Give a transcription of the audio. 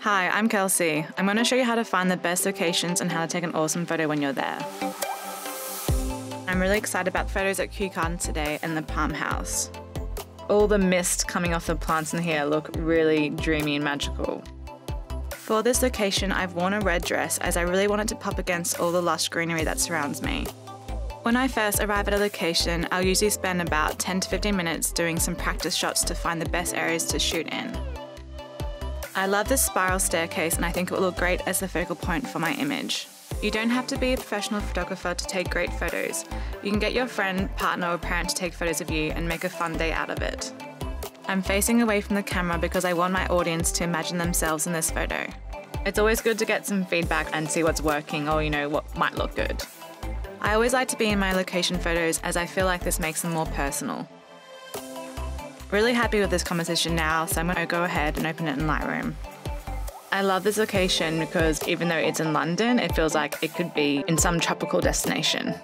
Hi, I'm Kelsey. I'm going to show you how to find the best locations and how to take an awesome photo when you're there. I'm really excited about photos at Kew Gardens today and the Palm House. All the mist coming off the plants in here look really dreamy and magical. For this location, I've worn a red dress as I really wanted to pop against all the lush greenery that surrounds me. When I first arrive at a location, I'll usually spend about 10 to 15 minutes doing some practice shots to find the best areas to shoot in. I love this spiral staircase and I think it will look great as the focal point for my image. You don't have to be a professional photographer to take great photos. You can get your friend, partner or parent to take photos of you and make a fun day out of it. I'm facing away from the camera because I want my audience to imagine themselves in this photo. It's always good to get some feedback and see what's working or what might look good. I always like to be in my location photos as I feel like this makes them more personal. Really happy with this composition now, so I'm going to go ahead and open it in Lightroom. I love this location because even though it's in London, it feels like it could be in some tropical destination.